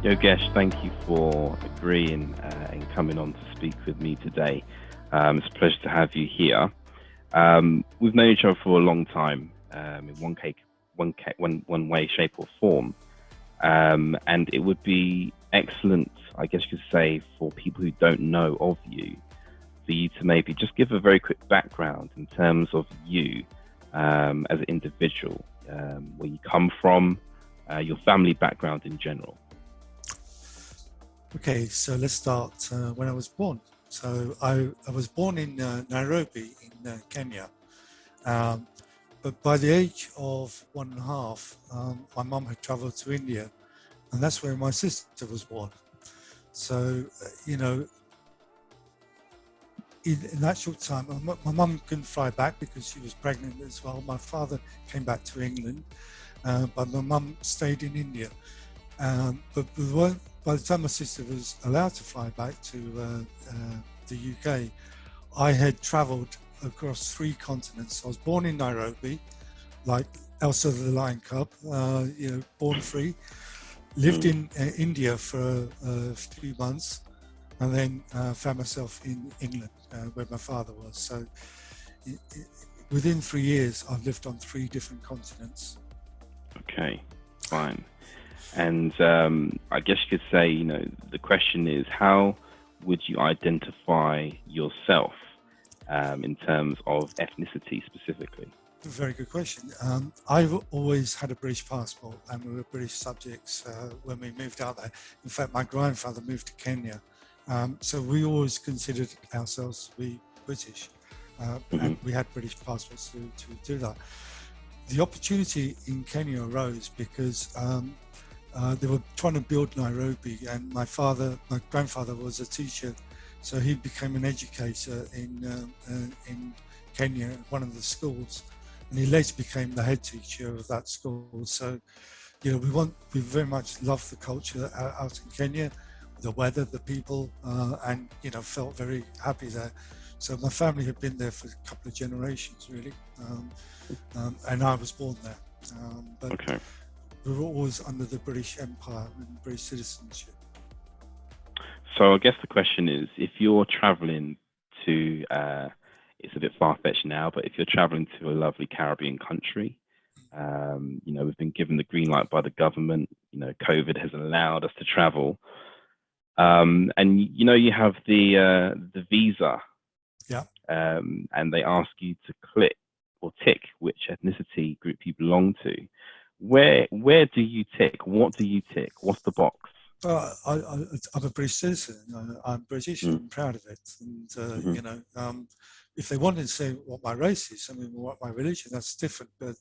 Yogesh, thank you for agreeing and coming on to speak with me today. It's a pleasure to have you here. We've known each other for a long time, in one way, shape, or form. And it would be excellent, I guess you could say, for people who don't know of you, for you to maybe just give a very quick background in terms of you as an individual, where you come from, your family background in general. Okay, so let's start when I was born. So I was born in Nairobi in Kenya, but by the age of 1.5, my mum had travelled to India, and that's where my sister was born. So, in that short time, my mum couldn't fly back because she was pregnant as well. My father came back to England, but my mum stayed in India. But by the time my sister was allowed to fly back to the UK, I had travelled across 3 continents. I was born in Nairobi, like Elsa the Lion Cub, born free. Lived in India for a few months, and then found myself in England, where my father was. So within 3 years, I've lived on 3 different continents. Okay, fine. And I guess you could say, the question is, how would you identify yourself in terms of ethnicity specifically? Very good question. I've always had a British passport, and we were British subjects when we moved out there. In fact, my grandfather moved to Kenya, so we always considered ourselves to be British, and we had British passports to do that. The opportunity in Kenya arose because they were trying to build Nairobi, and my grandfather was a teacher, so he became an educator in Kenya at one of the schools, and he later became the head teacher of that school. So, we very much loved the culture out in Kenya, the weather, the people, and felt very happy there. So my family had been there for a couple of generations, really, and I was born there. But okay. We were always under the British Empire and British citizenship. So I guess the question is, if you're traveling to, it's a bit far-fetched now, but if you're traveling to a lovely Caribbean country, we've been given the green light by the government, COVID has allowed us to travel. And you have the visa. Yeah. And they ask you to click or tick which ethnicity group you belong to. Where do you tick? What do you tick? What's the box? I'm a British citizen. I'm British and I'm proud of it. And, if they wanted to say what my race is, what my religion, that's different. But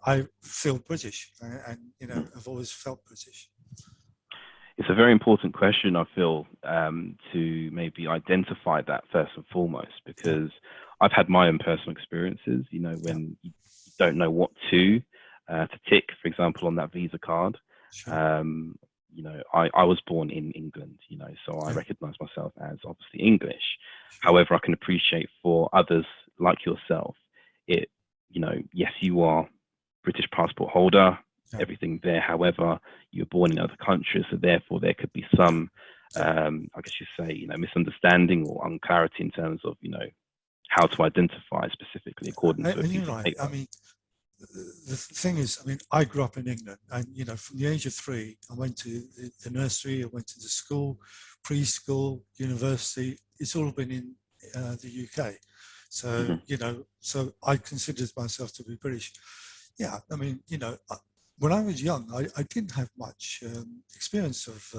I feel British and I've always felt British. It's a very important question, I feel, to maybe identify that first and foremost, because I've had my own personal experiences, when you don't know what to tick, for example, on that visa card. Sure. I was born in England, so I recognize myself as obviously English. However, I can appreciate for others like yourself, yes, you are British passport holder, everything there. However, you're born in other countries, so therefore there could be some, I guess you say, misunderstanding or unclarity in terms of, how to identify specifically according to a piece of paper. I mean, the thing is, I grew up in England, and from the age of 3, I went to the nursery, I went to the school, preschool, university. It's all been in the UK. So, so I considered myself to be British. Yeah, when I was young, I didn't have much experience of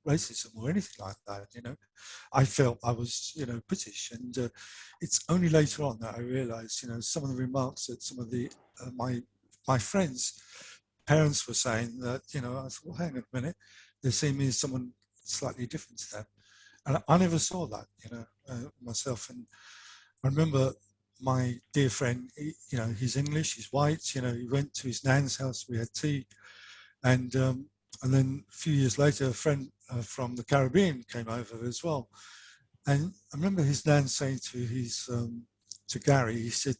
racism or anything like that. I felt I was, British, and it's only later on that I realised, some of the remarks that some of the my friends' parents were saying that, I thought, well, hang on a minute, they see me as someone slightly different to them, and I never saw that, myself. And I remember my dear friend, he's English, he's white, he went to his nan's house, we had tea, and then a few years later, a friend from the Caribbean came over as well. And I remember his nan saying to Gary, he said,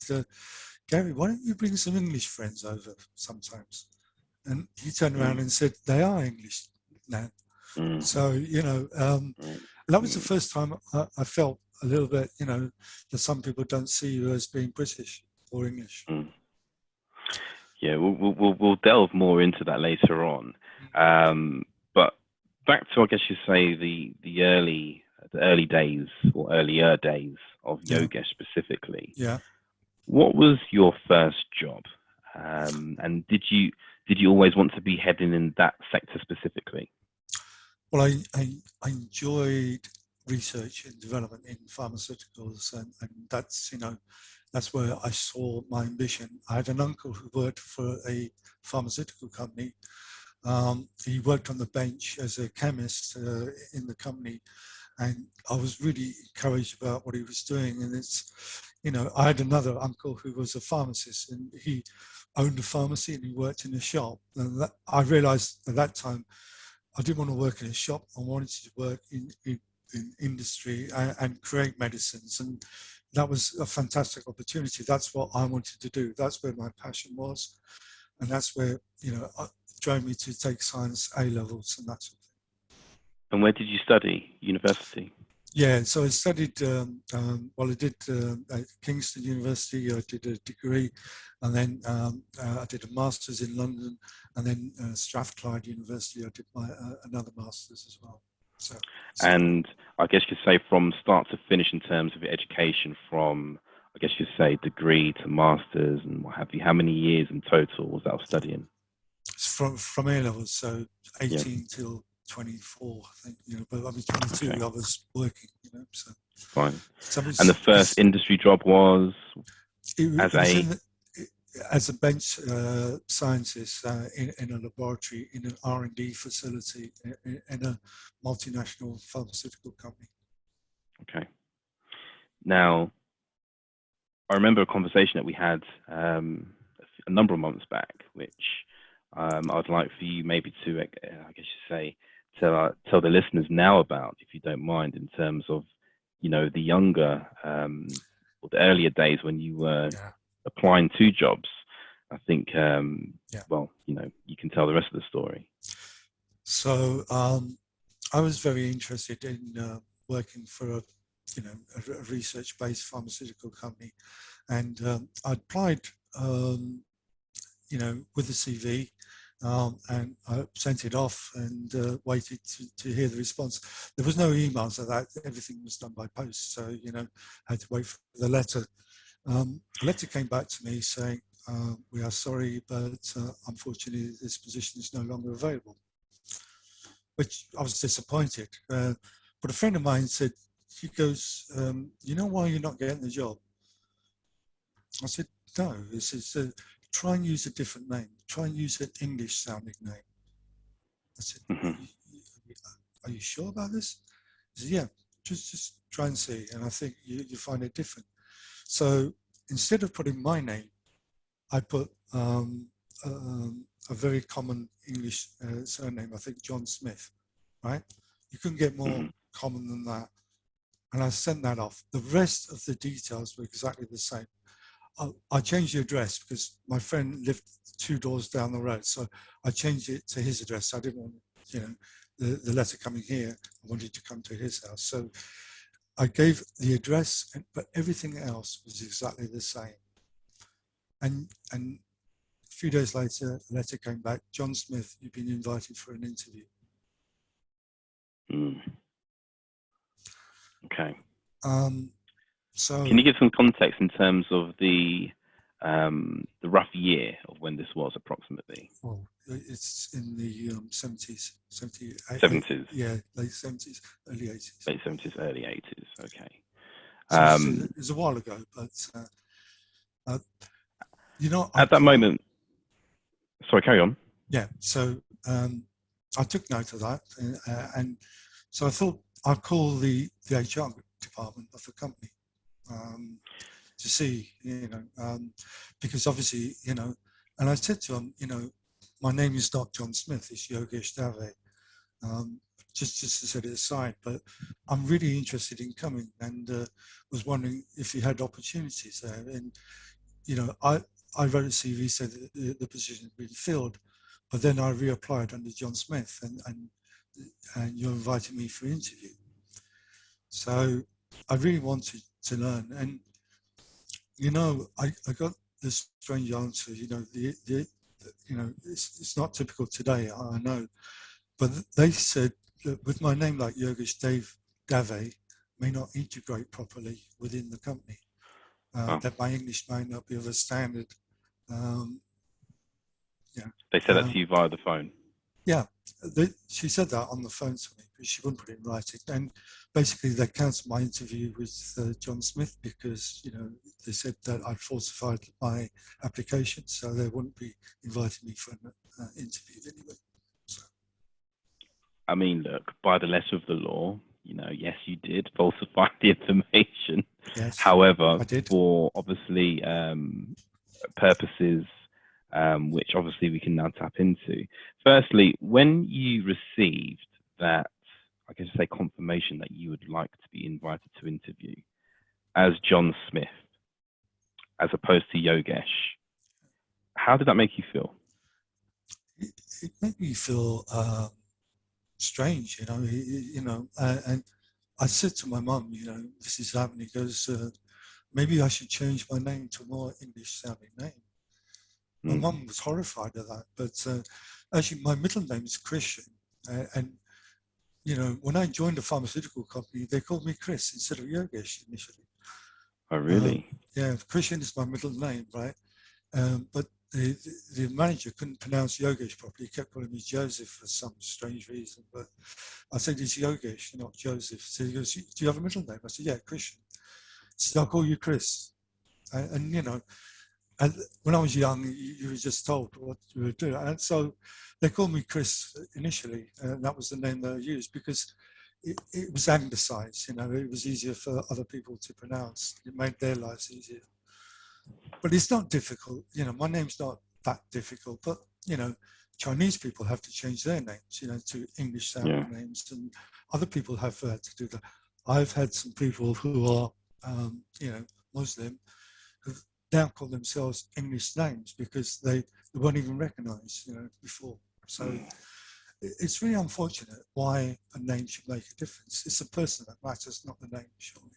Gary, why don't you bring some English friends over sometimes? And he turned around and said, they are English now. Mm. So, Right. that was the first time I felt a little bit, that some people don't see you as being British or English. Mm. Yeah, we'll delve more into that later on. But back to, I guess you say, the early days or earlier days of Yogesh specifically. Yeah. What was your first job? And did you always want to be heading in that sector specifically? Well, I enjoyed research and development in pharmaceuticals, and that's where I saw my ambition. I had an uncle who worked for a pharmaceutical company. He worked on the bench as a chemist in the company, and I was really encouraged about what he was doing. And I had another uncle who was a pharmacist, and he owned a pharmacy and he worked in a shop. And I realized at that time I didn't want to work in a shop. I wanted to work in industry and create medicines. And that was a fantastic opportunity. That's what I wanted to do. That's where my passion was. And that's where, it drove me to take science A levels and that sort of thing. And where did you study? University? Yeah, so I studied, I did at Kingston University, I did a degree, and then I did a master's in London, and then Strathclyde University, I did another master's as well. And I guess you say from start to finish in terms of your education, from, I guess you say, degree to master's and what have you, how many years in total was that of studying? From A levels, so 18 till 24, I think, but I was 22, okay. I was working, so. Fine. And the first industry job was as a bench scientist in a laboratory, in an R&D facility, in a multinational pharmaceutical company. Okay. Now, I remember a conversation that we had a number of months back, which I'd like for you maybe to, I guess you say, tell the listeners now about, if you don't mind, in terms of, the younger or the earlier days when you were applying to jobs. I think, well, you can tell the rest of the story. So I was very interested in working for a research-based pharmaceutical company, and I applied, with a CV. And I sent it off and waited to hear the response. There was no emails of that. Everything was done by post. So, I had to wait for the letter. The letter came back to me saying, we are sorry, but unfortunately this position is no longer available, which I was disappointed. But a friend of mine said, he goes, you know why you're not getting the job? I said, no, this is try and use a different name. Try and use an English sounding name. I said, are you sure about this? He said, yeah, just try and see. And I think you find it different. So instead of putting my name, I put a very common English surname, I think John Smith, right? You couldn't get more common than that. And I sent that off. The rest of the details were exactly the same. I changed the address because my friend lived 2 doors down the road. So I changed it to his address. I didn't want, the letter coming here. I wanted to come to his house. So I gave the address, but everything else was exactly the same. And a few days later, a letter came back. John Smith, you've been invited for an interview. Okay. So, can you give some context in terms of the rough year of when this was approximately? Well, it's in the 70s, 70s. Yeah, late 70s, early 80s. Late 70s, early 80s. Okay. So it was a while ago, but at that moment. Sorry, carry on. Yeah. So I took note of that, and so I thought I'd call the HR department of the company. To see, because obviously, and I said to him, my name is not John Smith, it's Yogesh Davé, just to set it aside, but I'm really interested in coming and was wondering if you had opportunities there. And, I wrote a CV, said that the position had been filled, but then I reapplied under John Smith and and you're inviting me for an interview. So I really wanted to learn. And, I got this strange answer, it's not typical today, I know. But they said that with my name like Yogesh Davé may not integrate properly within the company, that my English may not be of a standard. Um, yeah. They said that to you via the phone. Yeah, she said that on the phone to me, but she wouldn't put it in writing. And basically, they cancelled my interview with John Smith because, they said that I'd falsified my application, so they wouldn't be inviting me for an interview anyway. So. I mean, look, by the letter of the law, yes, you did falsify the information. Yes, however, I did. For obviously purposes which obviously we can now tap into. Firstly, when you received that, I guess say confirmation that you would like to be invited to interview as John Smith, as opposed to Yogesh, how did that make you feel? It made me feel strange, and I said to my mum, this is happening. He goes, maybe I should change my name to a more English-sounding name. My mum was horrified at that, but actually my middle name is Christian, and when I joined a pharmaceutical company, they called me Chris instead of Yogesh initially. Oh, really? Yeah, Christian is my middle name, right? But the manager couldn't pronounce Yogesh properly. He kept calling me Joseph for some strange reason. But I said, it's Yogesh, not Joseph. So he goes, do you have a middle name? I said, yeah, Christian. He said, I'll call you Chris. And when I was young, you were just told what you were doing. And so they called me Chris initially, and that was the name that I used because it was anglicized, it was easier for other people to pronounce. It made their lives easier. But it's not difficult, my name's not that difficult, but, Chinese people have to change their names, to English sounding names, and other people have to do that. I've had some people who are, Muslim, who've now call themselves English names because they weren't even recognized, before. So it's really unfortunate why a name should make a difference. It's the person that matters, not the name, surely.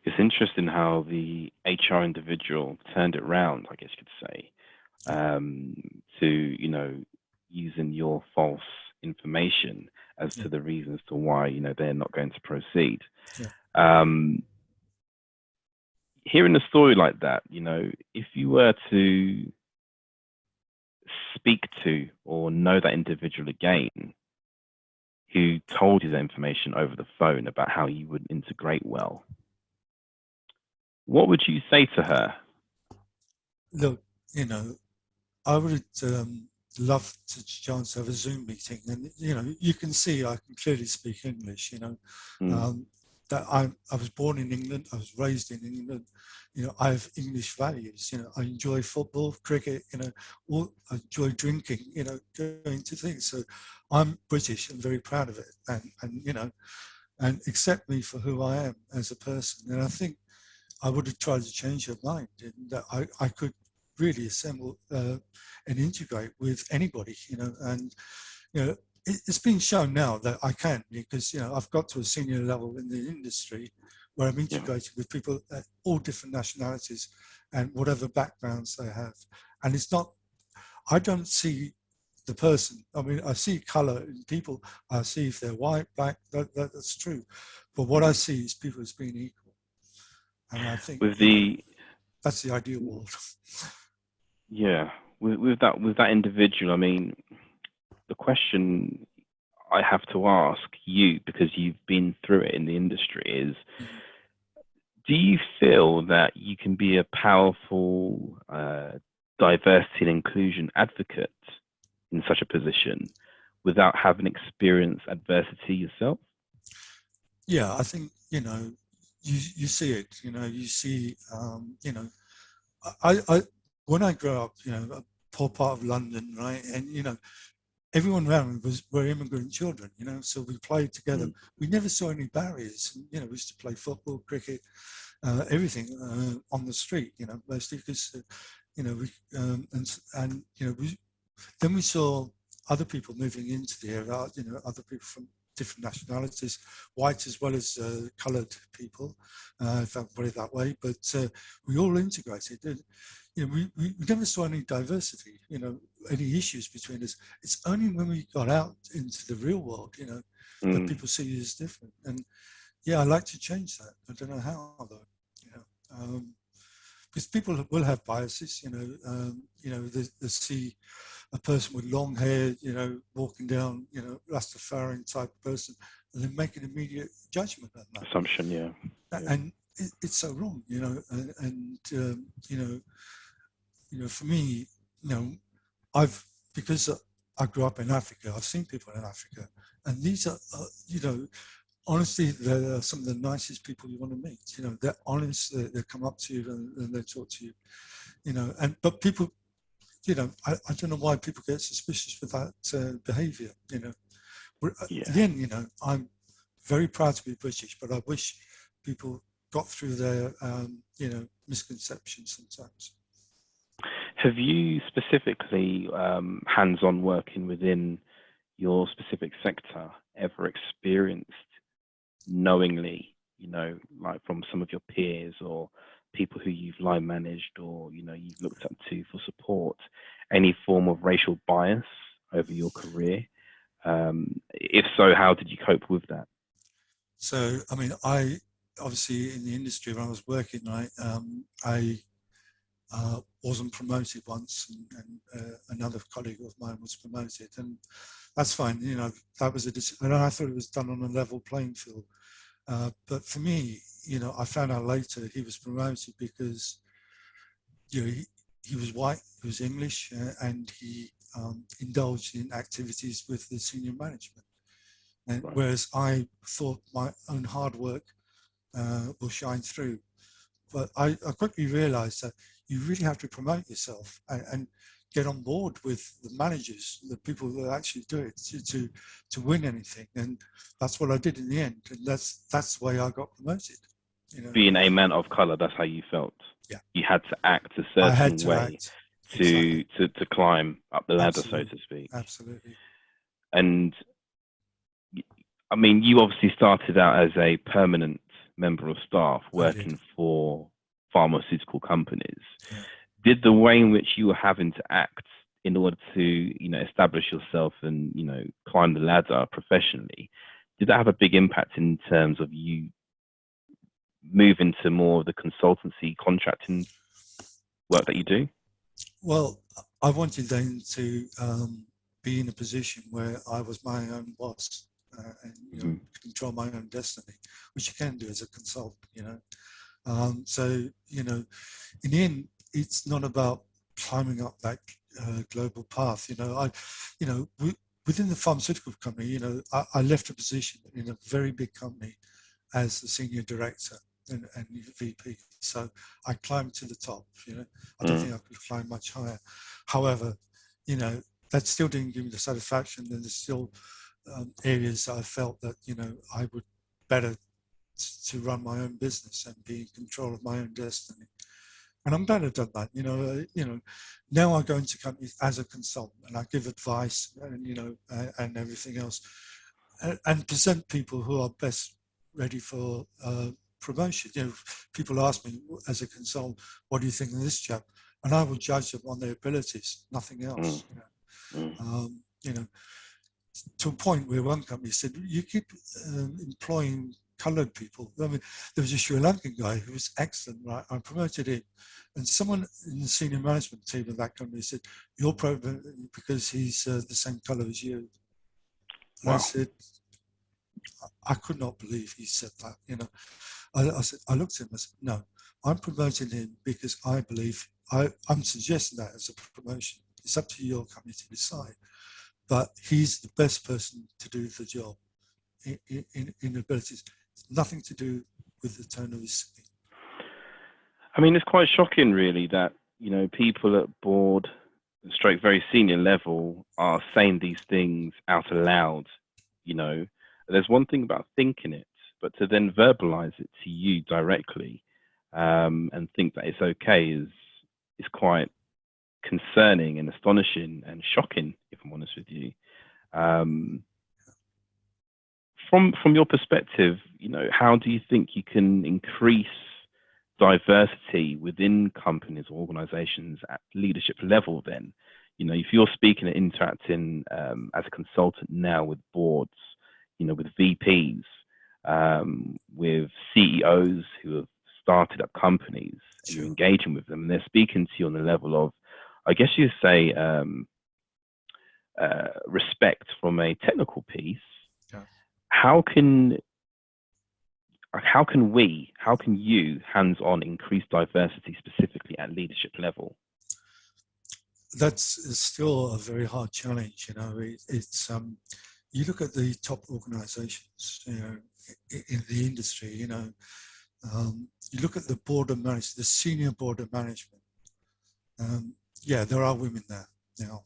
It's interesting how the HR individual turned it round, I guess you could say, to, using your false information as to the reasons to why, they're not going to proceed. Yeah. Hearing a story like that, if you were to speak to or know that individual again who told you that information over the phone about how you would integrate well, what would you say to her? Look, I would love to chance to have a Zoom meeting, and you can see I can clearly speak English. That I was born in England, I was raised in England. I have English values. I enjoy football, cricket. I enjoy drinking. Going to things. So I'm British and very proud of it, and accept me for who I am as a person. And I think I would have tried to change her mind, and that I could really assemble and integrate with anybody, and it's been shown now that I can, because I've got to a senior level in the industry where I'm integrating with people at all different nationalities and whatever backgrounds they have. And it's not, I don't see the person. I mean, I see color in people. I see if they're white, black, that's true. But what I see is people as being equal. And I think that's the ideal world. Yeah, with that individual, I mean, the question I have to ask you, because you've been through it in the industry, is do you feel that you can be a powerful diversity and inclusion advocate in such a position without having experienced adversity yourself? Yeah, I think, you see it, you see, I when I grew up, a poor part of London, right? And, everyone around me were immigrant children, so we played together. We never saw any barriers. And, we used to play football, cricket, everything on the street, mostly because, then we saw other people moving into the area, other people from different nationalities, white as well as coloured people, if I can put it that way. But we all integrated. And, we never saw any diversity, any issues between us. It's only when we got out into the real world, that people see you as different. And yeah, I like to change that. I don't know how though. Because people will have biases. They see a person with long hair, walking down, Rastafarian type person, and then make an immediate judgment on that. Assumption, yeah. And it's so wrong, for me, because I grew up in Africa, I've seen people in Africa, and these are, honestly, they're some of the nicest people you want to meet. They're honest, they come up to you and they talk to you, but people, I don't know why people get suspicious with that behaviour. Again, I'm very proud to be British, but I wish people got through their, misconceptions sometimes. Have you specifically, hands-on working within your specific sector, ever experienced knowingly, like from some of your peers or people who you've line managed or, you've looked up to for support, any form of racial bias over your career? If so, how did you cope with that? So, I mean, I obviously in the industry when I was working, I wasn't promoted once, and another colleague of mine was promoted, and that's fine. That was a decision, and I thought it was done on a level playing field. But for me, I found out later he was promoted because he was white, he was English, and he indulged in activities with the senior management. And Right. whereas I thought my own hard work will shine through. But I quickly realized that you really have to promote yourself and get on board with the managers, the people that actually do it to win anything. And that's what I did in the end. And that's the way I got promoted. Being a man of color, that's how you felt. Yeah. You had to act a certain way exactly. to climb up the ladder, Absolutely. so to speak. Absolutely. And I mean, you obviously started out as a permanent member of staff working for pharmaceutical companies. Yeah. Did the way in which you were having to act in order to, establish yourself and, climb the ladder professionally, did that have a big impact in terms of you moving to more of the consultancy contracting work that you do? Well, I wanted then to be in a position where I was my own boss and control my own destiny, which you can do as a consultant. So in the end, it's not about climbing up that global path. Within the pharmaceutical company, I left a position in a very big company as the senior director and VP. So I climbed to the top. I don't think I could climb much higher. However, that still didn't give me the satisfaction. And there's still areas that I felt that I would better to run my own business and be in control of my own destiny. And I'm glad I've done that. Now I go into companies as a consultant and I give advice and and everything else, and present people who are best ready for promotion. People ask me as a consultant, "What do you think of this chap?" And I will judge them on their abilities, nothing else. To a point where one company said, "You keep employing coloured people." I mean, there was a Sri Lankan guy who was excellent, right? I promoted him, and someone in the senior management team of that company said, "You're promoted because he's the same colour as you." And wow. I said, I could not believe he said that. I looked at him and said, "No, I'm promoting him because I believe I'm suggesting that as a promotion. It's up to your company to decide, but he's the best person to do the job in abilities. It's nothing to do with the tone of his skin." I mean, it's quite shocking, really, that people at board, stroke very senior level, are saying these things out aloud. There's one thing about thinking it, but to then verbalize it to you directly and think that it's okay is quite concerning and astonishing and shocking, if I'm honest with you. From your perspective, how do you think you can increase diversity within companies or organizations at leadership level then? If you're speaking and interacting as a consultant now with boards, with VPs, with CEOs who have started up companies, and you're engaging with them, and they're speaking to you on the level of, I guess you say, respect from a technical piece. Yeah. How can you hands-on increase diversity specifically at leadership level? That's still a very hard challenge. It's you look at the top organizations, in the industry, you look at the board of management, the senior board of management. Yeah, there are women there now,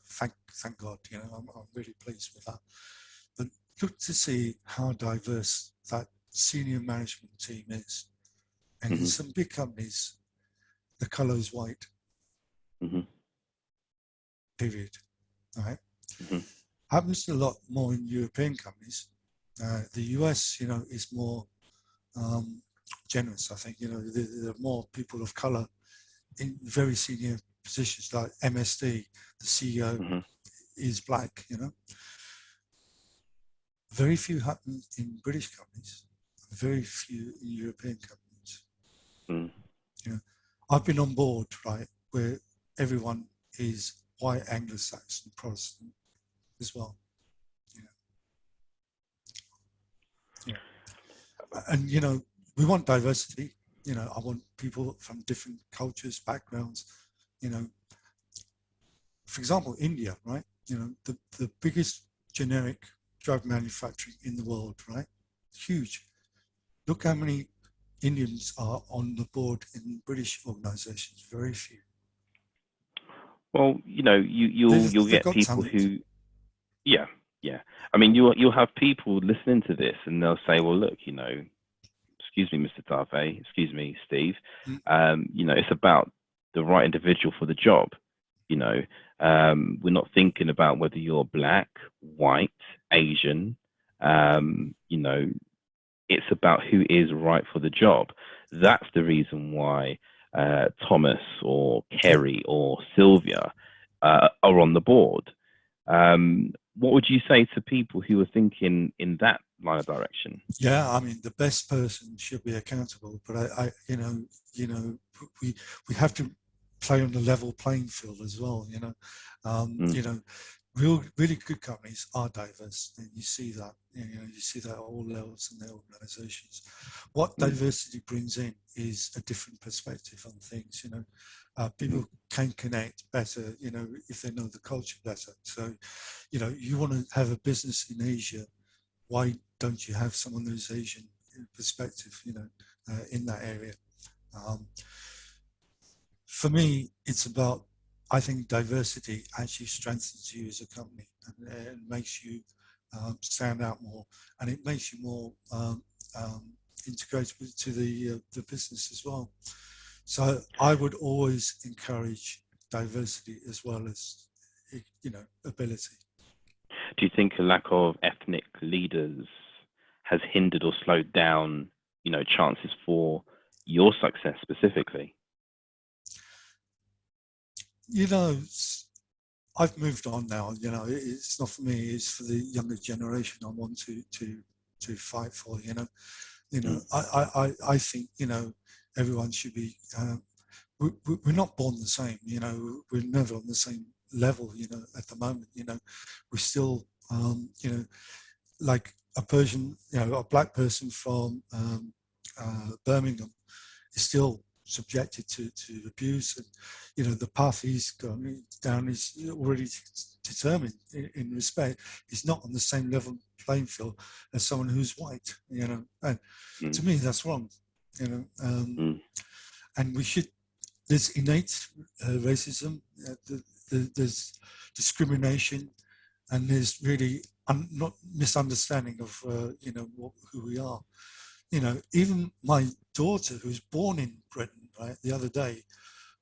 thank God, I'm really pleased with that. But look to see how diverse that senior management team is. And in some big companies, the color is white. Period. All right. Happens a lot more in European companies. The US, is more generous. I think, there are more people of color in very senior positions, like MSD. The CEO is black. Very few happen in British companies. Very few in European companies. I've been on board, right, where everyone is white, Anglo-Saxon, Protestant as well. And we want diversity. I want people from different cultures, backgrounds. For example, India, right? The biggest generic drug manufacturing in the world, right? Huge. Look how many Indians are on the board in British organizations. Very few. Well, you'll get people who, yeah. I mean, you'll have people listening to this, and they'll say, "Well, look, excuse me, Mr. Davé, excuse me, Steve. It's about the right individual for the job. We're not thinking about whether you're black, white, Asian. It's about who is right for the job. That's the reason why Thomas or Kerry or Sylvia are on the board." What would you say to people who are thinking in that line of direction? Yeah, I mean, the best person should be accountable, but we have to play on the level playing field as well. Really good companies are diverse, and you see that. You see that at all levels in their organizations. What diversity brings in is a different perspective on things. People can connect better, if they know the culture better. So, you want to have a business in Asia. Why don't you have someone who's Asian perspective, in that area? For me, it's about, I think diversity actually strengthens you as a company, and it makes you stand out more, and it makes you more integrated to the business as well. So I would always encourage diversity as well as, ability. Do you think a lack of ethnic leaders has hindered or slowed down, chances for your success specifically? I've moved on now. It's not for me. It's for the younger generation. I want to fight for. I think everyone should be. We're not born the same. We're never on the same level. At the moment. We're still. Like a Persian. A black person from Birmingham is still subjected to abuse, and the path he's going down is already determined in respect. He's not on the same level playing field as someone who's white, and to me that's wrong, and we should. There's innate racism, there's discrimination, and there's really not misunderstanding of who we are. Even my daughter, who's born in Britain, right, the other day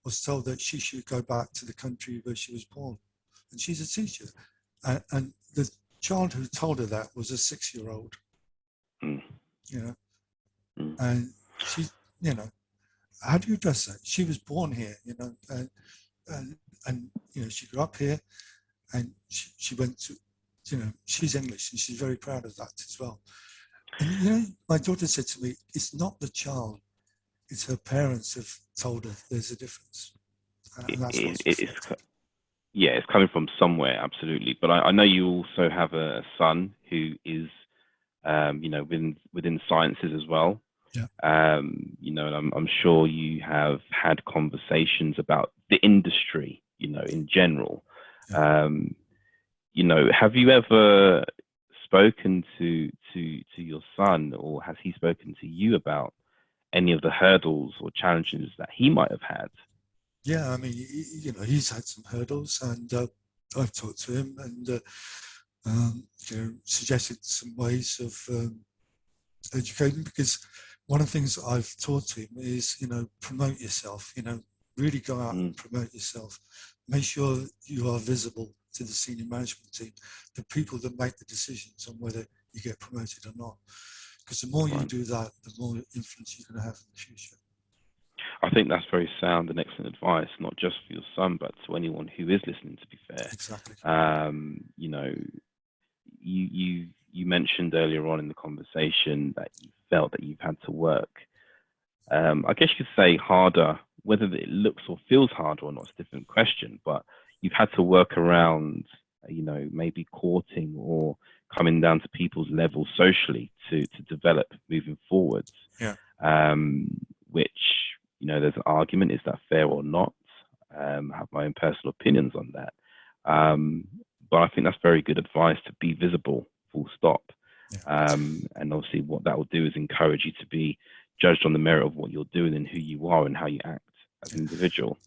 was told that she should go back to the country where she was born. And she's a teacher. And the child who told her that was a 6-year-old, Mm. you know, Mm. and she, you know, how do you address that? She was born here, you know, and you know, she grew up here, and she went to, you know, she's English and she's very proud of that as well. And you know, my daughter said to me, it's not the child, it's her parents have told her there's a difference. And that's what's reflected. Yeah, it's coming from somewhere, absolutely. But I know you also have a son who is, you know, within sciences as well. Yeah. You know, and I'm sure you have had conversations about the industry, you know, in general. Yeah. You know, have you ever spoken to your son, or has he spoken to you about any of the hurdles or challenges that he might have had? Yeah, I mean, you know, he's had some hurdles, and I've talked to him and you know, suggested some ways of educating, because one of the things I've taught him is, you know, promote yourself, you know, really go out and promote yourself. Make sure you are visible to the senior management team, the people that make the decisions on whether you get promoted or not. Because the more you do that, the more influence you're going to have in the future. I think that's very sound and excellent advice, not just for your son, but to anyone who is listening, to be fair. Exactly. You know, you mentioned earlier on in the conversation that you felt that you've had to work, I guess you could say harder. Whether it looks or feels harder or not is a different question, but you've had to work around, you know, maybe courting or coming down to people's level socially to develop moving forwards. Yeah. Which, you know, there's an argument, is that fair or not? I have my own personal opinions on that. But I think that's very good advice, to be visible, full stop. Yeah. And obviously what that will do is encourage you to be judged on the merit of what you're doing and who you are and how you act as an individual.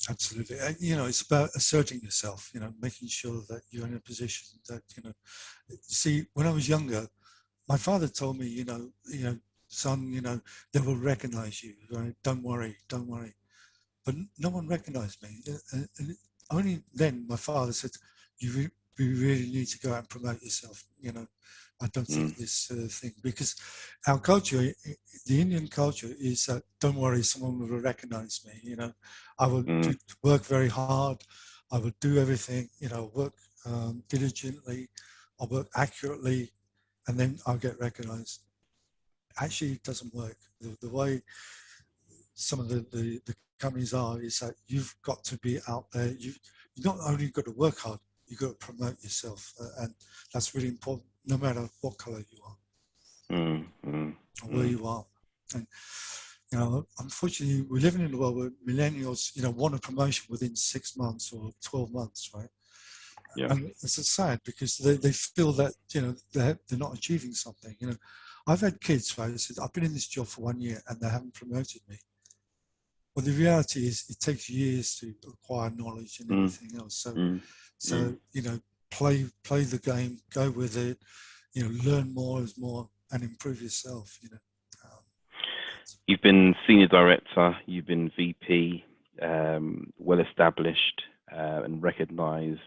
Absolutely. And, you know, it's about asserting yourself, you know, making sure that you're in a position that, you know, see, when I was younger, my father told me, you know, son, you know, they will recognize you, right? Don't worry, don't worry. But no one recognized me. And only then my father said, you really need to go out and promote yourself. You know, I don't think this thing, because our culture, the Indian culture, is that don't worry, someone will recognize me. You know, I will work very hard. I will do everything. You know, work diligently. I'll work accurately, and then I'll get recognized. Actually, it doesn't work. The way some of the companies are is that you've got to be out there. You not only got to work hard, you've got to promote yourself, and that's really important, no matter what color you are or where you are. And you know, unfortunately, we're living in a world where millennials, you know, want a promotion within 6 months or 12 months, right? Yeah. And it's sad, because they feel that, you know, they're not achieving something. You know, I've had kids, right? They said, I've been in this job for 1 year and they haven't promoted me. Well, the reality is it takes years to acquire knowledge and everything else. So you know, play the game, go with it. You know, learn more is more, and improve yourself. You know. You've been senior director. You've been VP, well established and recognised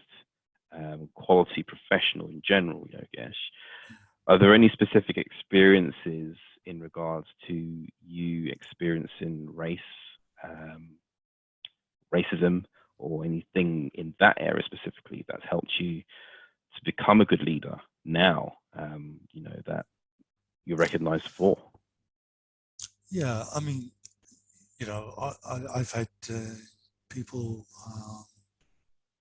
quality professional in general, Yogesh. Are there any specific experiences in regards to you experiencing racism, or anything in that area specifically that's helped you to become a good leader now, you know, that you're recognized for? Yeah, I mean, you know, I've had people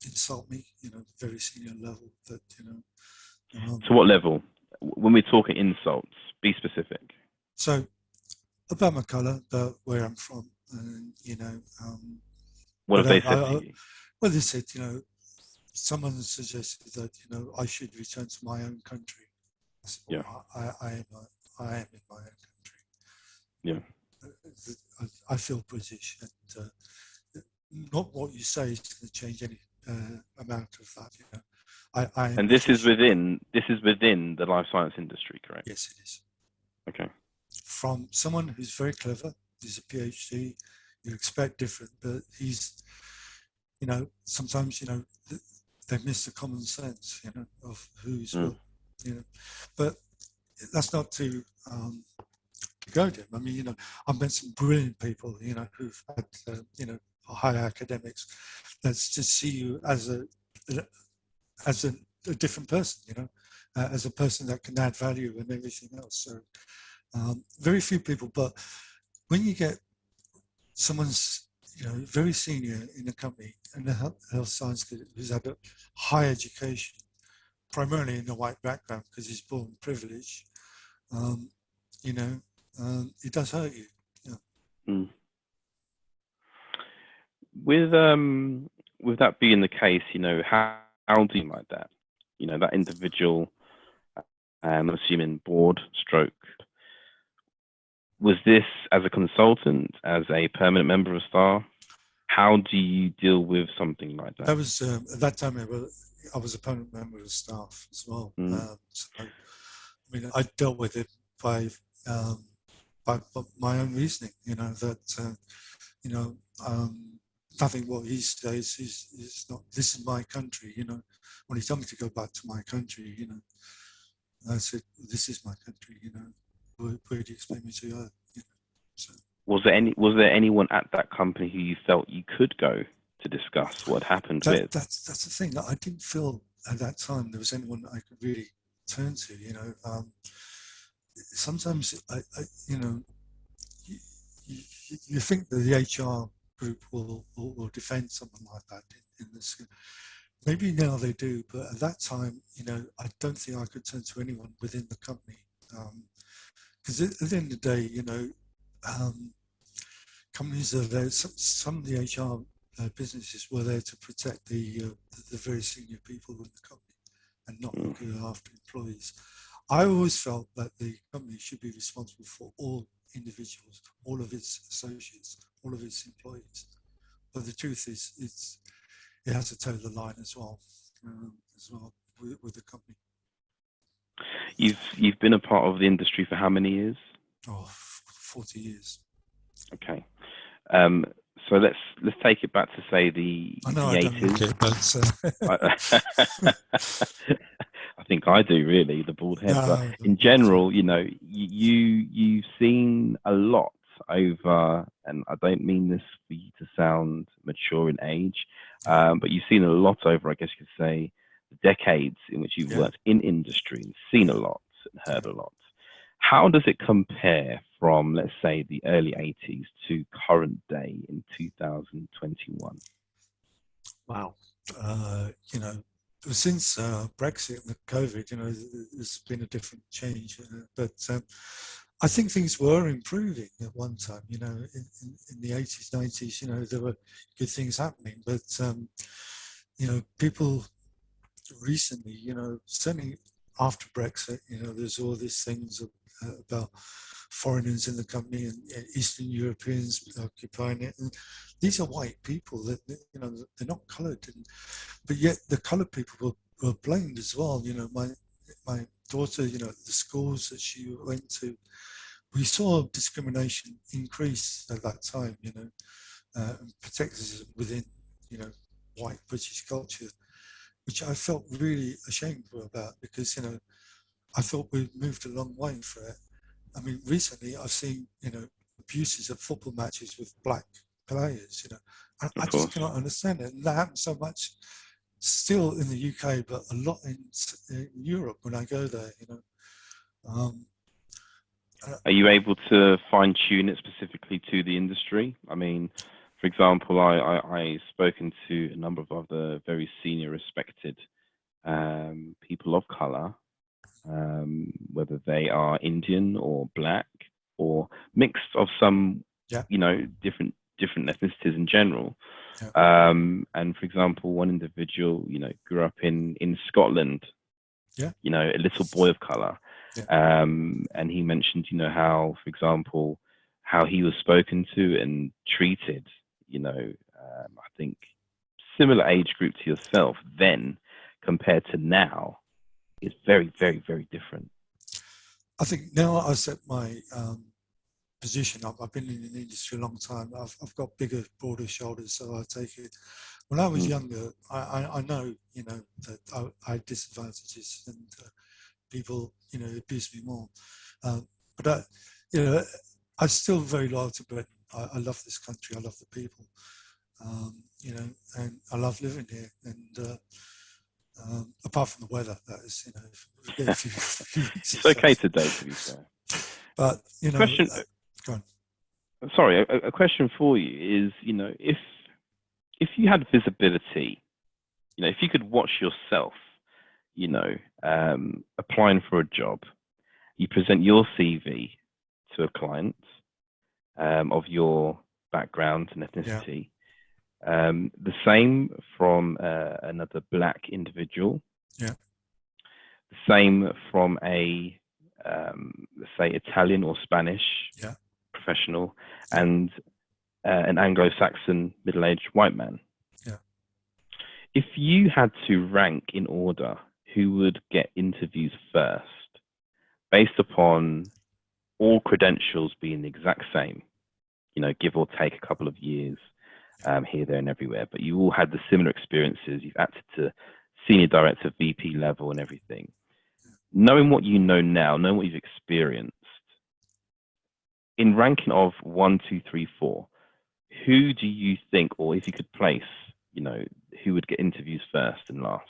insult me, you know, very senior level, that, you know. To what level? When we're talking insults, be specific. So, about my colour, about where I'm from, and, you know. What have they said to you? Well, they said, you know, someone suggested that, you know, I should return to my own country. I said, well, Yeah. I am in my own country. Yeah. I feel British, and not what you say is going to change any amount of that. You know, I am and this British. is within the life science industry, correct? Yes, it is. Okay. From someone who's very clever, who's a PhD, you expect different, but he's, sometimes, they miss the common sense, of who's what, you know. But that's not to go to him. I mean, I've met some brilliant people, who've had, high academics that just see you as a different person, as a person that can add value and everything else. So very few people, but when you get someone's, very senior in a company and a health science who's had a high education, primarily in a white background because he's born privileged, you know, it does hurt you. Yeah. Mm. With that being the case, how do you like that? That individual, I'm assuming board stroke. Was this as a consultant, as a permanent member of staff? How do you deal with something like that? That was at that time I was a permanent member of staff as well. So I mean, I dealt with it by my own reasoning. That nothing what he says is not. This is my country. When he told me to go back to my country, I said, "This is my country." Where do you expect me to go? So. Was there anyone at that company who you felt you could go to discuss what happened with? That's the thing. I didn't feel at that time there was anyone I could really turn to. Sometimes you think that the HR group will defend someone like that in this. Maybe now they do, but at that time, I don't think I could turn to anyone within the company. Because at the end of the day, companies are there. Some of the HR businesses were there to protect the very senior people in the company and not look after employees. I always felt that the company should be responsible for all individuals, all of its associates, all of its employees. But the truth is, it has to toe the line as well with the company. You've been a part of the industry for how many years? 40 years. Okay. So let's take it back to say the 80s. I think I do really, the bald head. But in general, you've seen a lot over, and I don't mean this for you to sound mature in age, but you've seen a lot over, I guess you could say, the decades in which you've worked in industry and seen a lot and heard a lot. How does it compare from, let's say, the early 80s to current day in 2021? Wow. Since Brexit and COVID, there's been a different change. But I think things were improving at one time. In the 80s, 90s, there were good things happening. But, people recently, certainly after Brexit, there's all these things about foreigners in the company and Eastern Europeans occupying it. And these are white people that, they're not coloured. But yet the coloured people were blamed as well. My daughter, the schools that she went to, we saw discrimination increase at that time, and protectionism within, white British culture, which I felt really ashamed about because, I thought we'd moved a long way for it. I mean, recently I've seen, abuses at football matches with black players, I just cannot understand it. And that happens so much still in the UK, but a lot in Europe when I go there, Are you able to fine tune it specifically to the industry? I mean, for example, I've spoken to a number of other very senior, respected people of color, whether they are Indian or black or mixed of some, different ethnicities in general. And for example, one individual, grew up in Scotland, a little boy of color. And he mentioned, how, for example, how he was spoken to and treated, I think similar age group to yourself then compared to now is very, very, very different. I think now I set my position. I've been in the industry a long time. I've got bigger, broader shoulders, so I take it. When I was younger, I know, that I had disadvantages, and people, abused me more. But I'm still very loyal to Britain. I love this country. I love the people. And I love living here. And apart from the weather, that is, if we get a few weeks It's of okay sun. today, to be fair. But Question. go on. Sorry, a question for you is, if you had visibility, if you could watch yourself, applying for a job, you present your CV to a client of your background and ethnicity. Yeah. The same from another black individual. Yeah. The same from a, let's say, Italian or Spanish professional, and an Anglo-Saxon middle-aged white man. Yeah. If you had to rank in order who would get interviews first, based upon all credentials being the exact same, give or take a couple of years, here, there, and everywhere, but you all had the similar experiences. You've acted to senior director, VP level, and everything. Knowing what you know now, knowing what you've experienced, in ranking of 1, 2, 3, 4, who do you think, or if you could place, who would get interviews first and last?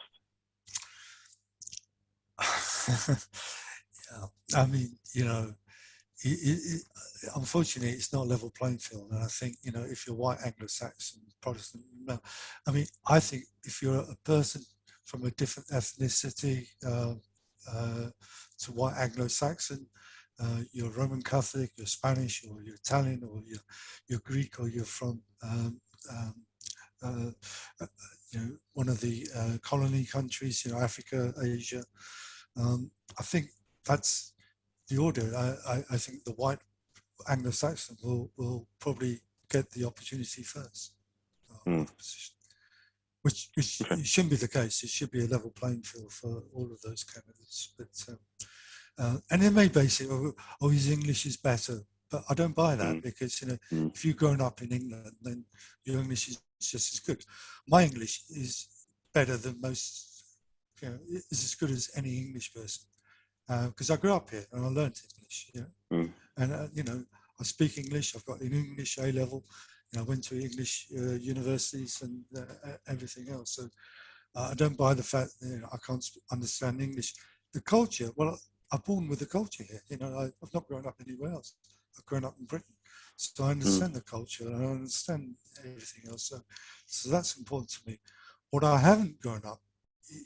Yeah, I mean, unfortunately, it's not a level playing field. And I think, if you're white, Anglo-Saxon, Protestant, no. I mean, I think if you're a person from a different ethnicity to white Anglo-Saxon, you're Roman Catholic, you're Spanish, or you're Italian, or you're Greek, or you're from one of the colony countries, Africa, Asia. I think that's the order. I think the white Anglo-Saxon will probably get the opportunity first of the position, which it shouldn't be the case. It should be a level playing field for all of those candidates. But and they may base it, his English is better, but I don't buy that, because if you've grown up in England, then your English is just as good. My English is better than most, is as good as any English person, because I grew up here and I learned English. And I speak English. I've got an English A level. I went to English universities and everything else. So I don't buy the fact that I can't understand English. The culture, well, I'm born with the culture here. I've not grown up anywhere else. I've grown up in Britain, so I understand the culture and I understand everything else. So that's important to me. What I haven't grown up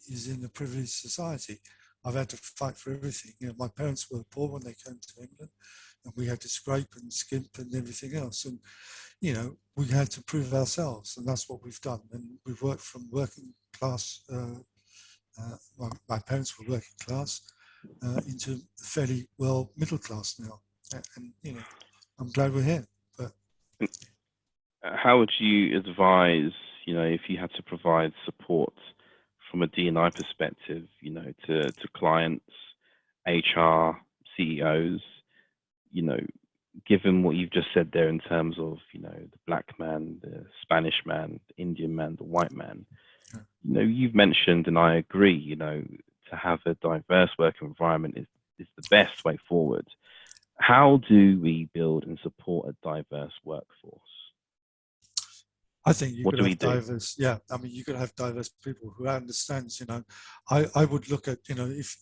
is in a privileged society. I've had to fight for everything. My parents were poor when they came to England, and we had to scrape and skimp and everything else. And we had to prove ourselves, and that's what we've done. And we've worked from working class. My parents were working class into fairly well middle class now, and I'm glad we're here. But how would you advise, if you had to provide support from a D&I perspective, to clients, HR, CEOs, given what you've just said there in terms of, the black man, the Spanish man, the Indian man, the white man, you've mentioned, and I agree, to have a diverse work environment is the best way forward. How do we build and support a diverse workforce? I think you could have diverse, I mean, you could have diverse people who understands, I would look at, if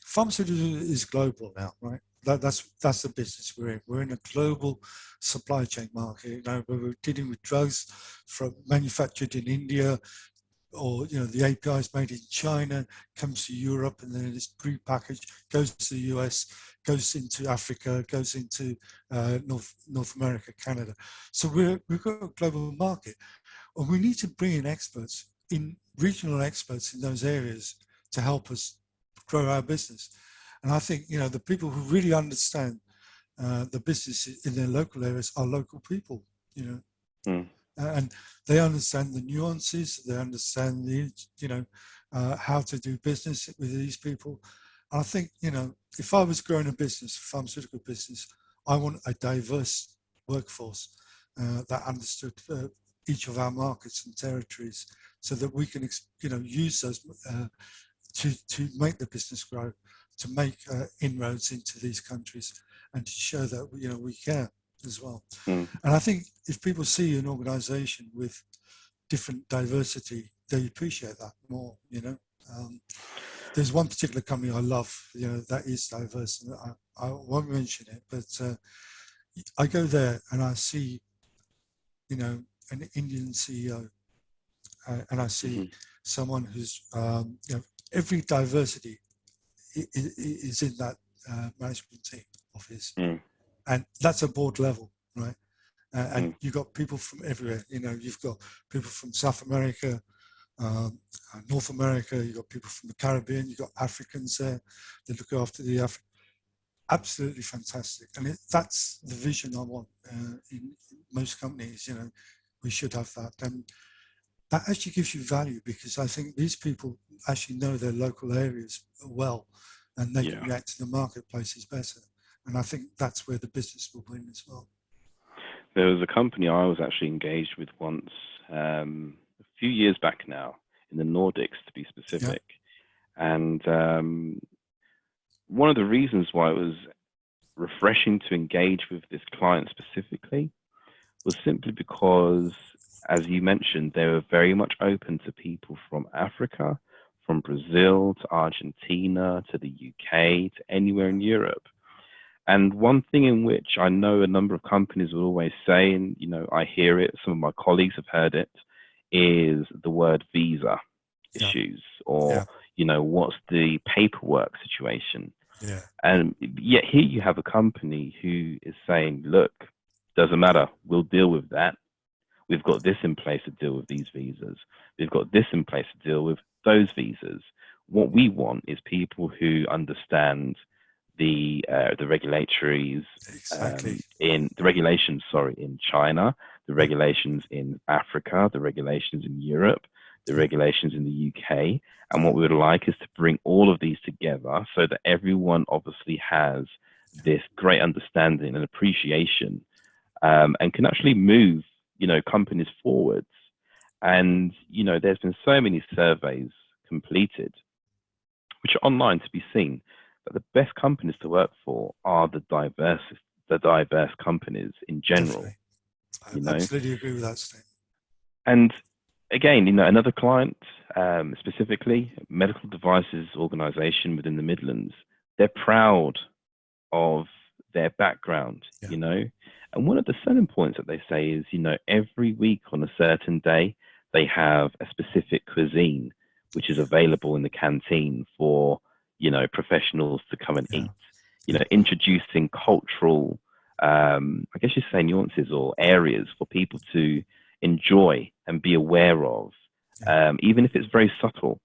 pharmaceutical is global now, right? That's the business we're in. We're in a global supply chain market. We're dealing with drugs from manufactured in India, or the API is made in China, comes to Europe, and then it's pre-packaged, goes to the US, goes into Africa, goes into North America, Canada. So we've got a global market, and we need to bring in experts, regional experts in those areas, to help us grow our business. And I think the people who really understand the business in their local areas are local people. And they understand the nuances, they understand how to do business with these people. And I think, if I was growing a business, pharmaceutical business, I want a diverse workforce that understood each of our markets and territories, so that we can, use those to make the business grow, to make inroads into these countries, and to show that we care as well. Mm. And I think if people see an organisation with different diversity, they appreciate that more. There's one particular company I love, that is diverse, and I won't mention it, but I go there and I see, an Indian CEO, and I see someone who's, every diversity is in that management team of his, and that's a board level, right? And you've got people from everywhere. You've got people from South America, North America. You've got people from the Caribbean. You've got Africans there that look after the African. Absolutely fantastic, and that's the vision I want in most companies. We should have that, and that actually gives you value, because I think these people actually know their local areas well, and they can react to the marketplaces better. And I think that's where the business will win as well. There was a company I was actually engaged with once, a few years back now, in the Nordics to be specific. And one of the reasons why it was refreshing to engage with this client specifically was simply because, as you mentioned, they were very much open to people from Africa, from Brazil to Argentina to the UK to anywhere in Europe. And one thing in which I know a number of companies will always say, and I hear it, some of my colleagues have heard it, is the word visa issues, or what's the paperwork situation. And yet here you have a company who is saying, look, doesn't matter, we'll deal with that. We've got this in place to deal with these visas. We've got this in place to deal with those visas. What we want is people who understand the regulatories, in the regulations, in China, the regulations in Africa, the regulations in Europe, the regulations in the UK. And what we would like is to bring all of these together so that everyone obviously has this great understanding and appreciation, and can actually move, companies forwards. And, there's been so many surveys completed, which are online to be seen, that the best companies to work for are the diverse companies in general. Definitely. I absolutely agree with that statement. And again, another client, specifically medical devices organization within the Midlands, they're proud of their background, and one of the selling points that they say is, every week on a certain day, they have a specific cuisine, which is available in the canteen for, professionals to come and eat, introducing cultural, I guess you say nuances or areas for people to enjoy and be aware of, even if it's very subtle,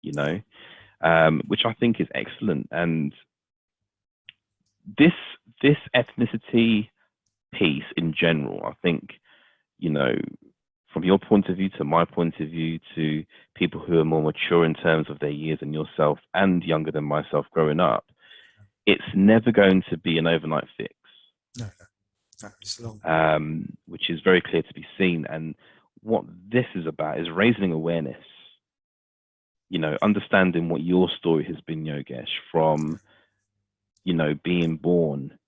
which I think is excellent. And this ethnicity piece in general, I think, from your point of view to my point of view to people who are more mature in terms of their years than yourself and younger than myself growing up, it's never going to be an overnight fix. No, it's long. Which is very clear to be seen. And what this is about is raising awareness, understanding what your story has been, Yogesh, from, being born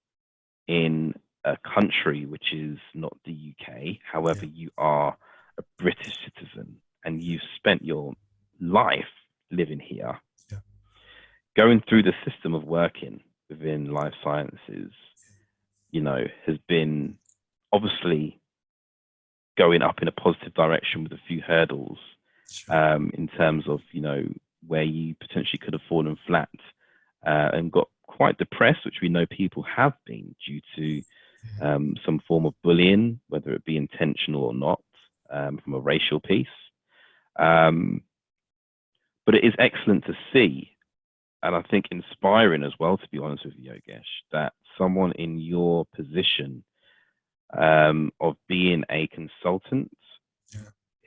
in a country which is not the UK. However, you are a British citizen and you've spent your life living here, going through the system of working within life sciences, has been obviously going up in a positive direction with a few hurdles, in terms of, where you potentially could have fallen flat, and got quite depressed, which we know people have been due to some form of bullying, whether it be intentional or not, from a racial piece. But it is excellent to see, and I think inspiring as well, to be honest with you, Yogesh, that someone in your position, of being a consultant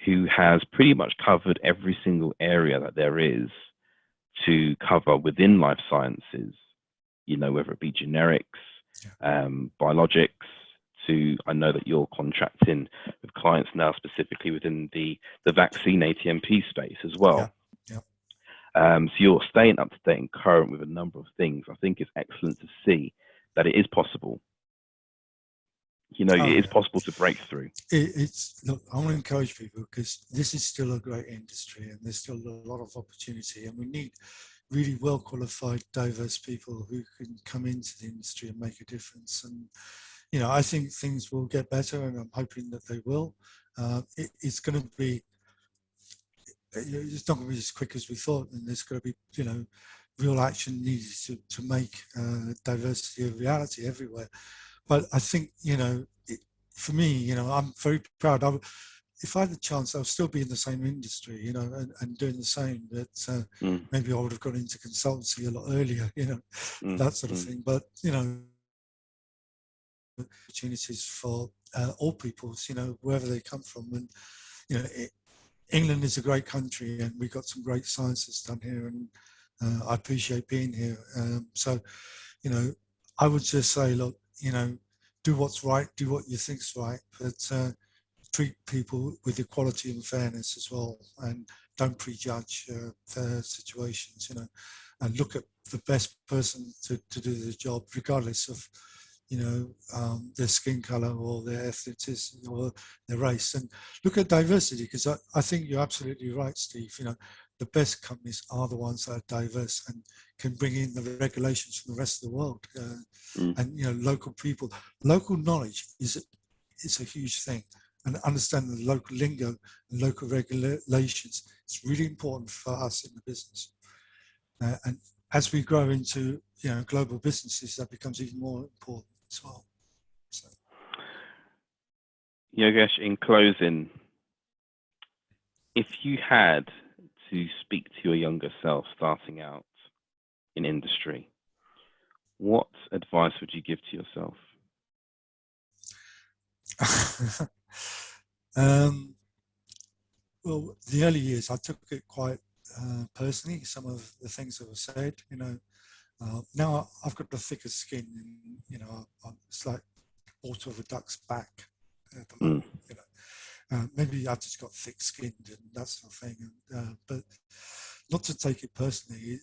who has pretty much covered every single area that there is to cover within life sciences, whether it be generics, biologics, to, I know that you're contracting with clients now specifically within the vaccine ATMP space as well. Yeah. So you're staying up to date and current with a number of things. I think it's excellent to see that it is possible. It is possible to break through. Look, I want to encourage people, because this is still a great industry and there's still a lot of opportunity, and we need really well qualified, diverse people who can come into the industry and make a difference. And I think things will get better, and I'm hoping that they will. It's going to be, it's not going to be as quick as we thought, and there's going to be, real action needed to make diversity a reality everywhere. But I think, for me, I'm very proud. If I had the chance, I'll still be in the same industry, and doing the same. But maybe I would have gone into consultancy a lot earlier, that sort of thing. But, opportunities for all peoples, wherever they come from. And, England is a great country, and we've got some great scientists done here, and I appreciate being here. So, I would just say, look, do what's right, do what you think's right, but treat people with equality and fairness as well, and don't prejudge their situations, and look at the best person to do the job, regardless of, their skin color or their ethnicity or their race. And look at diversity, because I think you're absolutely right, Steve. The best companies are the ones that are diverse and can bring in the regulations from the rest of the world. And, local people, local knowledge is a huge thing. And understanding the local lingo and local regulations is really important for us in the business. And as we grow into, global businesses, that becomes even more important as well. So. Yogesh, in closing, if you had to speak to your younger self starting out in industry, what advice would you give to yourself? Well, the early years, I took it quite personally, some of the things that were said. Now I've got the thicker skin, and it's like water of a duck's back at the moment. Maybe I've just got thick-skinned and that sort of thing. But not to take it personally.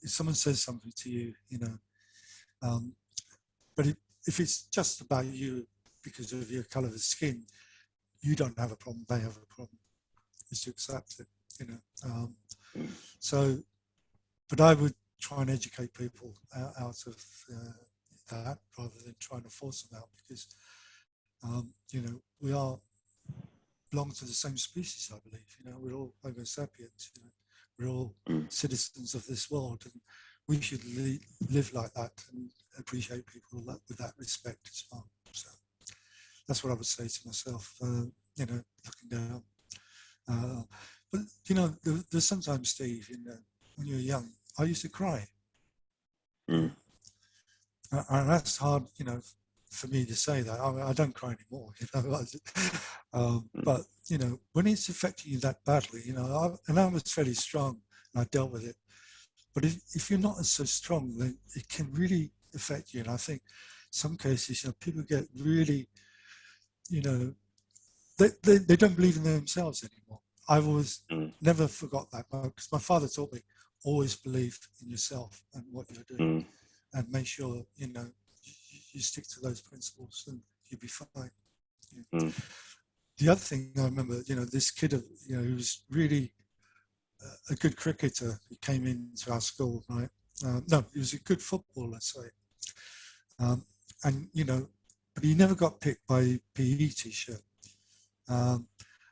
If someone says something to you, but if it's just about you because of your colour of skin, you don't have a problem, they have a problem. Is to accept it, So, but I would try and educate people out of that, rather than trying to force them out, because, we belong to the same species, I believe. We're all Homo sapiens, we're all citizens of this world, and we should live like that and appreciate people with that respect as well. So that's what I would say to myself, looking down. But there's sometimes, Steve, when you're young, I used to cry, and that's hard, for me to say that. I don't cry anymore, but when it's affecting you that badly, and I was fairly strong and I dealt with it. But if you're not so strong, then it can really affect you. And I think some cases, people get really, they don't believe in themselves anymore. I've always never forgot that, because my father taught me, always believe in yourself and what you're doing, and make sure, you stick to those principles and you'll be fine. The other thing I remember, this kid, who was really a good cricketer, he came into our school, right? No, he was a good footballer, let's say. And, but he never got picked by a PE teacher. And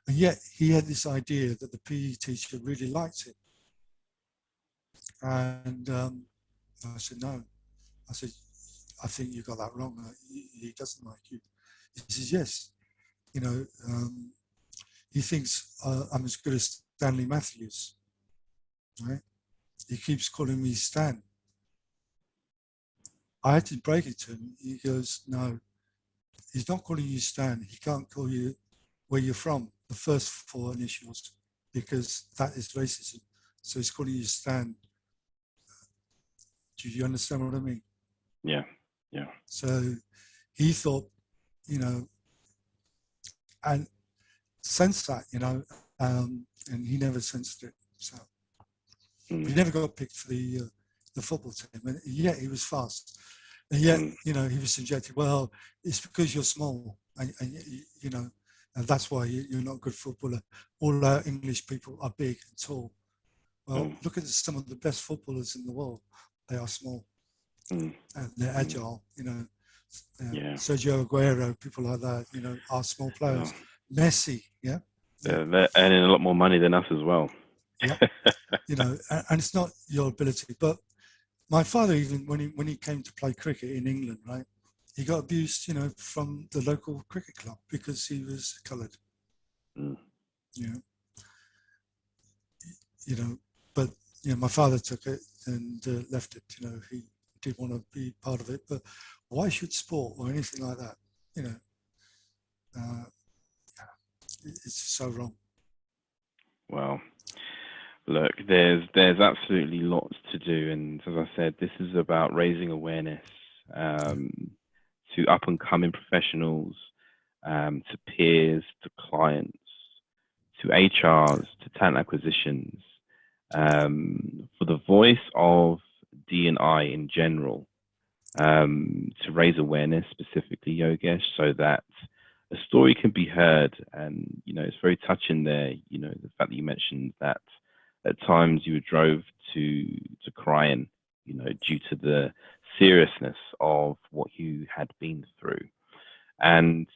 yet he had this idea that the PE teacher really liked him. And I said, no. I said, I think you got that wrong. He doesn't like you. He says, yes. He thinks I'm as good as Stanley Matthews, right? He keeps calling me Stan. I had to break it to him. He goes, no, he's not calling you Stan. He can't call you where you're from, the first four initials, because that is racism. So he's calling you Stan. Do you understand what I mean? Yeah. Yeah. So he thought, you know, and sensed that, and he never sensed it. So he never got picked for the football team, and yet he was fast, and yet he was subjected. Well, it's because you're small, and and that's why you're not a good footballer. All our English people are big and tall. Well, look at some of the best footballers in the world. They are small and they're agile. Sergio Aguero, people like that. Are small players. Messi, yeah. They're earning a lot more money than us as well. Yeah, and it's not your ability. But my father, even when he came to play cricket in England, right, he got abused, from the local cricket club because he was coloured. But my father took it and left it. He didn't want to be part of it. But why should sport or anything like that? It's so wrong. Well, look, there's absolutely lots to do, and as I said, this is about raising awareness to up and coming professionals, to peers, to clients, to HRs, to talent acquisitions, for the voice of D&I in general, to raise awareness specifically, Yogesh, so that a story can be heard. And it's very touching there, the fact that you mentioned that at times you were drove to crying, due to the seriousness of what you had been through. And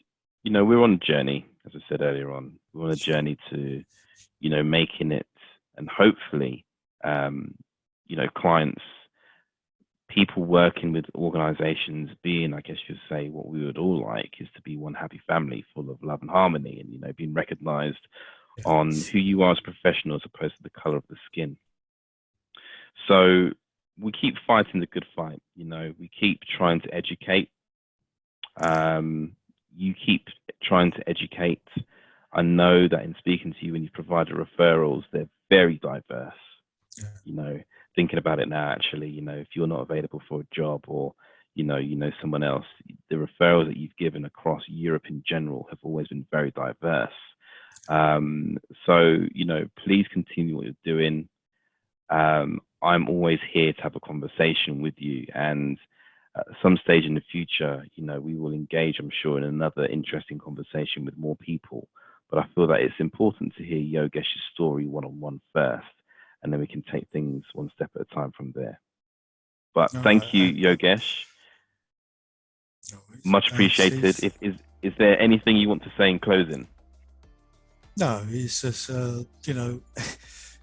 we're on a journey, as I said earlier on. We're on a journey to making it, and hopefully clients, people working with organizations, being, I guess you'd say, what we would all like is to be one happy family full of love and harmony, and being recognized on who you are as a professional as opposed to the color of the skin. So we keep fighting the good fight. We keep trying to educate. You keep trying to educate. I know that in speaking to you, when you provided referrals, they're very diverse. Thinking about it now, actually, if you're not available for a job, or someone else, the referrals that you've given across Europe in general have always been very diverse. So please continue what you're doing. I'm always here to have a conversation with you, and at some stage in the future, we will engage, I'm sure, in another interesting conversation with more people. But I feel that it's important to hear Yogesh's story one-on-one first, and then we can take things one step at a time from there. But thank you, Yogesh. Much appreciated. Is there anything you want to say in closing? No, it's just,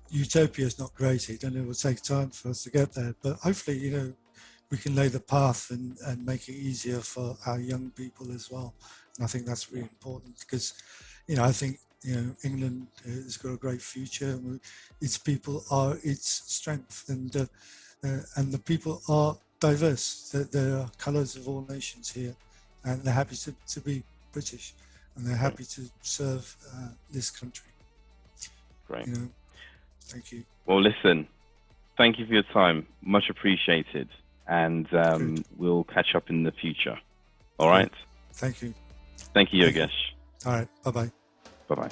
utopia is not created, and it will take time for us to get there. But hopefully, we can lay the path and make it easier for our young people as well. And I think that's really important because, I think, England has got a great future. Its people are its strength, and the people are diverse. There are colours of all nations here, and they're happy to be British, and they're happy to serve this country. Great. Thank you. Well, listen, thank you for your time. Much appreciated. And we'll catch up in the future. All right? Thank you. Thank you, Yogesh. All right. Bye-bye. Bye-bye.